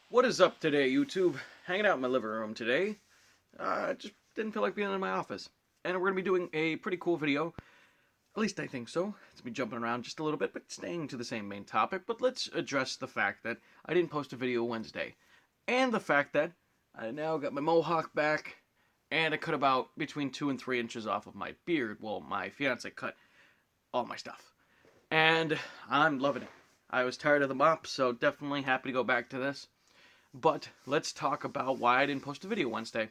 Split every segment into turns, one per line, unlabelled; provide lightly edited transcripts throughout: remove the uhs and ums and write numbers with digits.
What is up today, YouTube? Hanging out in my living room today. Just didn't feel like being in my office. And we're going to be doing a pretty cool video. At least I think so. It's me jumping around just a little bit, but staying to the same main topic. But let's address the fact that I didn't post a video Wednesday. And the fact that I now got my mohawk back. And I cut about between 2 and 3 inches off of my beard. Well, my fiance cut all my stuff. And I'm loving it. I was tired of the mop, so definitely happy to go back to this. But let's talk about why I didn't post a video Wednesday.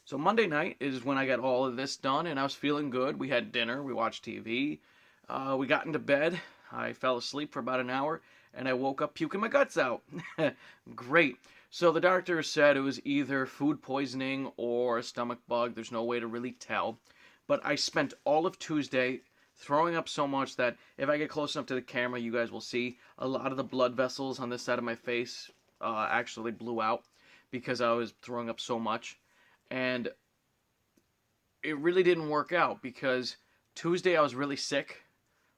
So Monday night is when I got all of this done, and I was feeling good. We had dinner, we watched TV, we got into bed. I fell asleep for about an hour, and I woke up puking my guts out. Great. So the doctor said it was either food poisoning or a stomach bug. There's no way to really tell. But I spent all of Tuesday throwing up so much that if I get close enough to the camera, you guys will see a lot of the blood vessels on this side of my face actually blew out because I was throwing up so much. And it really didn't work out because Tuesday I was really sick,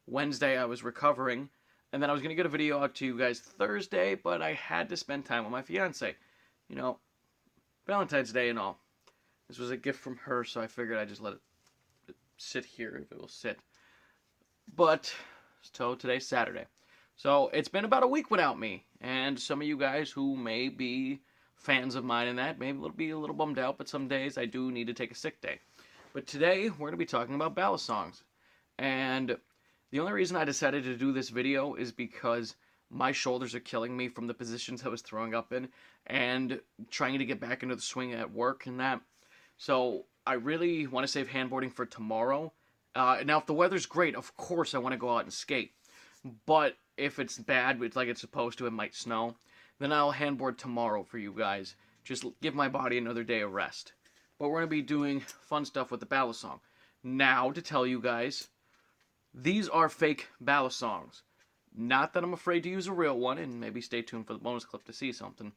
Wednesday I was recovering, and then I was going to get a video out to you guys Thursday, but I had to spend time with my fiance. You know, Valentine's Day and all. This was a gift from her, so I figured I'd just let it sit here if it will sit. But, so today's Saturday. So it's been about a week without me, and some of you guys who may be fans of mine in that may be a little bummed out, but some days I do need to take a sick day. But today we're going to be talking about Balisongs, and the only reason I decided to do this video is because my shoulders are killing me from the positions I was throwing up in, and trying to get back into the swing at work and that. So I really want to save handboarding for tomorrow. Now if the weather's great, of course I want to go out and skate. But if it's bad, it's like it's supposed to, it might snow, then I'll handboard tomorrow for you guys. Just give my body another day of rest. But we're going to be doing fun stuff with the Balisong. Now, to tell you guys, these are fake Balisongs. Not that I'm afraid to use a real one, and maybe stay tuned for the bonus clip to see something.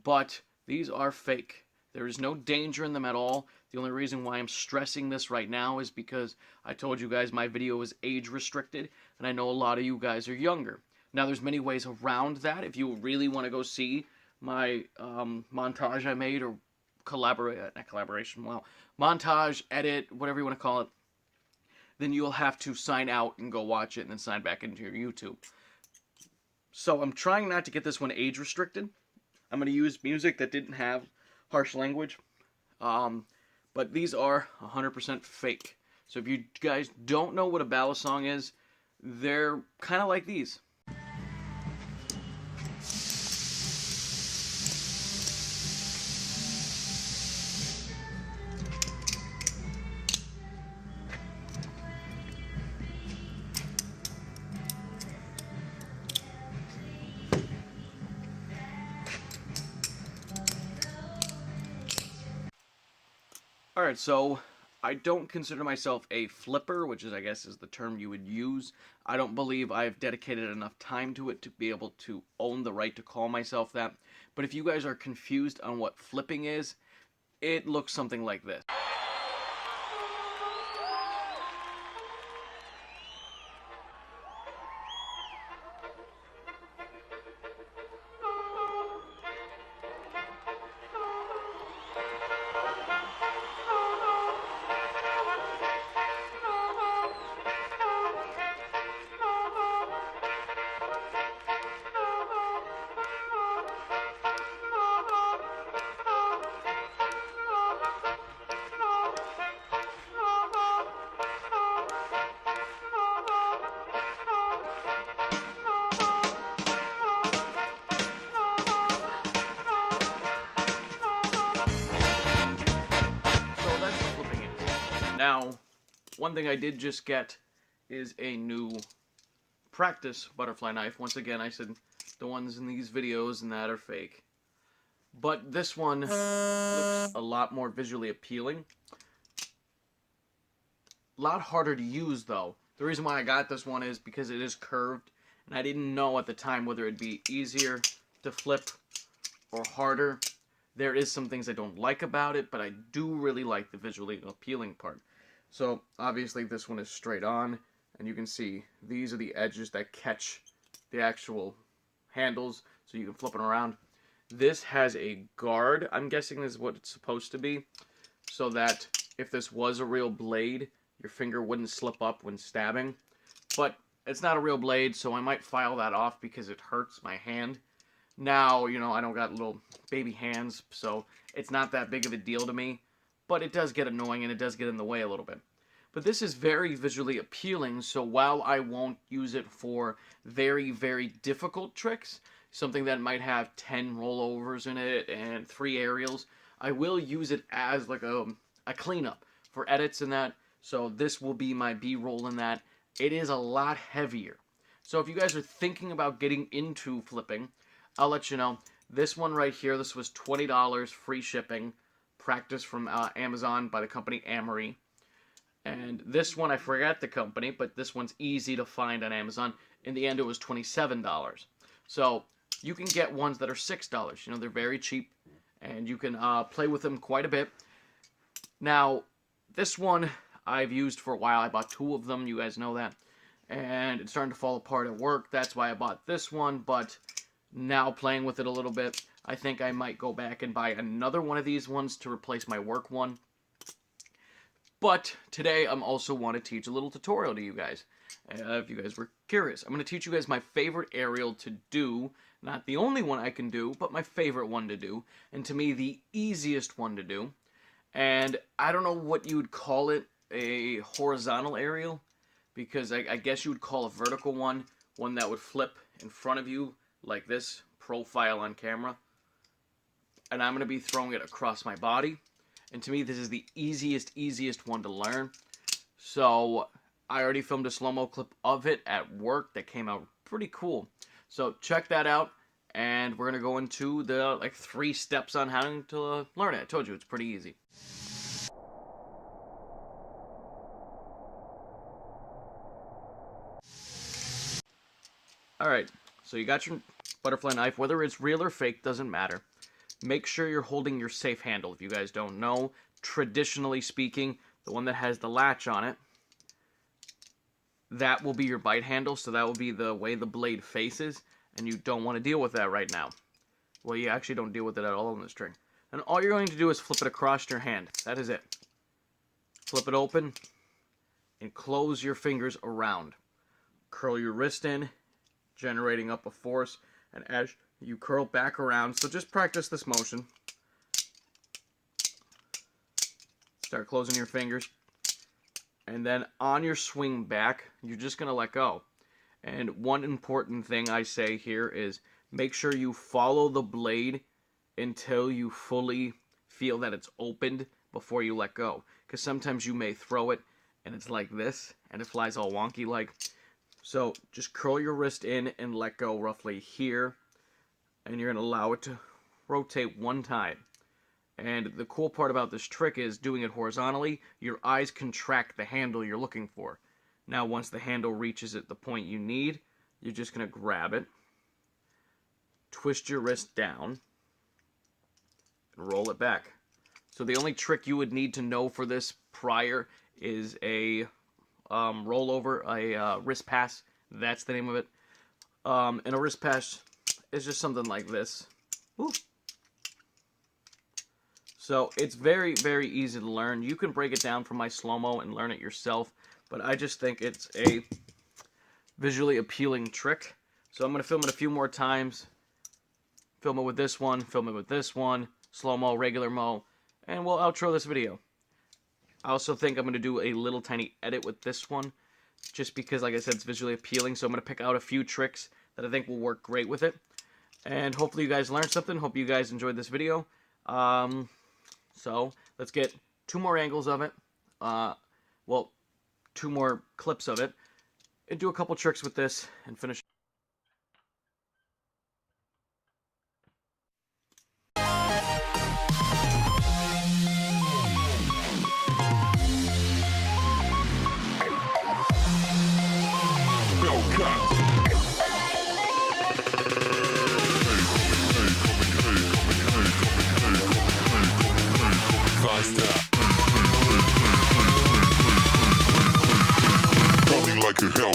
But these are fake. There is no danger in them at all. The only reason why I'm stressing this right now is because I told you guys my video is age restricted, and I know a lot of you guys are younger. Now, there's many ways around that. If you really want to go see my montage I made, or montage, edit, whatever you want to call it, then you'll have to sign out and go watch it and then sign back into your YouTube. So I'm trying not to get this one age restricted. I'm going to use music that didn't have harsh language. But these are 100% fake. So if you guys don't know what a Balisong is, they're kind of like these. Alright, so I don't consider myself a flipper, which is, I guess, is the term you would use. I don't believe I've dedicated enough time to it to be able to own the right to call myself that. But if you guys are confused on what flipping is, it looks something like this. Now, one thing I did just get is a new practice butterfly knife. Once again, I said the ones in these videos and that are fake. But this one looks a lot more visually appealing. A lot harder to use, though. The reason why I got this one is because it is curved, and I didn't know at the time whether it'd be easier to flip or harder. There is some things I don't like about it, but I do really like the visually appealing part. So, obviously this one is straight on, and you can see these are the edges that catch the actual handles, so you can flip it around. This has a guard. I'm guessing this is what it's supposed to be, so that if this was a real blade, your finger wouldn't slip up when stabbing. But it's not a real blade, so I might file that off because it hurts my hand. Now, you know, I don't got little baby hands, so it's not that big of a deal to me. But it does get annoying, and it does get in the way a little bit. But this is very visually appealing, so while I won't use it for very, very difficult tricks, something that might have 10 rollovers in it and 3 aerials, I will use it as like a cleanup for edits and that. So this will be my B-roll in that. It is a lot heavier. So if you guys are thinking about getting into flipping, I'll let you know. This one right here, this was $20, free shipping, practice from Amazon by the company Amory. And this one, I forgot the company, but this one's easy to find on Amazon. In the end, it was $27. So you can get ones that are $6. You know, they're very cheap, and you can play with them quite a bit. Now, this one I've used for a while. I bought 2 of them. You guys know that. And it's starting to fall apart at work. That's why I bought this one. But now playing with it a little bit, I think I might go back and buy another one of these ones to replace my work one. But today I'm also want to teach a little tutorial to you guys. If you guys were curious, I'm going to teach you guys my favorite aerial to do. Not the only one I can do, but my favorite one to do. And to me, the easiest one to do. And I don't know what you would call it, a horizontal aerial. Because I guess you would call a vertical one that would flip in front of you like this, profile on camera. And I'm going to be throwing it across my body. And to me, this is the easiest one to learn. So I already filmed a slow-mo clip of it at work that came out pretty cool. So check that out. And we're going to go into the 3 steps on how to learn it. I told you, it's pretty easy. Alright, so you got your butterfly knife. Whether it's real or fake, doesn't matter. Make sure you're holding your safe handle. If you guys don't know, traditionally speaking, the one that has the latch on it, that will be your bite handle, so that will be the way the blade faces, and you don't want to deal with that right now. Well, you actually don't deal with it at all in the string. And all you're going to do is flip it across your hand. That is it. Flip it open, and close your fingers around. Curl your wrist in, generating up a force, and as you curl back around, so just practice this motion. Start closing your fingers, and then on your swing back, you're just going to let go. And one important thing I say here is make sure you follow the blade until you fully feel that it's opened before you let go. Because sometimes you may throw it, and it's like this, and it flies all wonky like. So just curl your wrist in and let go roughly here. And you're going to allow it to rotate 1 time. And the cool part about this trick is doing it horizontally, your eyes contract the handle you're looking for. Now once the handle reaches at the point you need, you're just going to grab it, twist your wrist down, and roll it back. So the only trick you would need to know for this prior is a rollover, a wrist pass. That's the name of it. And a wrist pass is just something like this. Ooh. So it's very, very easy to learn. You can break it down from my slow-mo and learn it yourself, but I just think it's a visually appealing trick. So I'm going to film it a few more times. Film it with this one, film it with this one, slow-mo, regular mo, and we'll outro this video. I also think I'm going to do a little tiny edit with this one, just because, like I said, it's visually appealing. So I'm going to pick out a few tricks that I think will work great with it. And hopefully you guys learned something. Hope you guys enjoyed this video. So let's get 2 more angles of it. Well, 2 more clips of it. And do a couple tricks with this and finish.
Coming like a hell.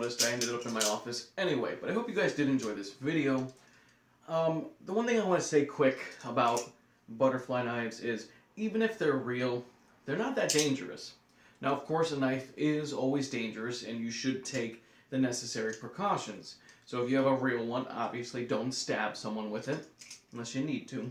noticed I ended up in my office anyway. But I hope you guys did enjoy this video. The one thing I want to say quick about butterfly knives is, even if they're real, they're not that dangerous. Now, of course, a knife is always dangerous, and you should take the necessary precautions. So if you have a real one, obviously don't stab someone with it, unless you need to.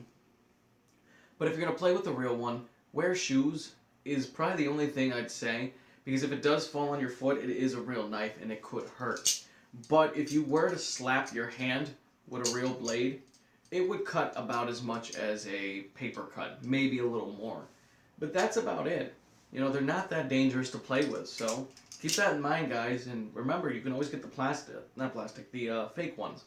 But if you're going to play with a real one, wear shoes is probably the only thing I'd say, because if it does fall on your foot, it is a real knife, and it could hurt. But if you were to slap your hand with a real blade, it would cut about as much as a paper cut, maybe a little more. But that's about it. You know, they're not that dangerous to play with, so keep that in mind, guys. And remember, you can always get the fake ones.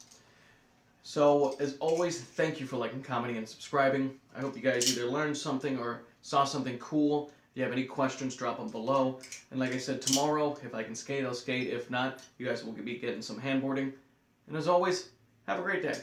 So, as always, thank you for liking, commenting, and subscribing. I hope you guys either learned something or saw something cool. If you have any questions, drop them below. And like I said, tomorrow, if I can skate, I'll skate. If not, you guys will be getting some handboarding. And as always, have a great day.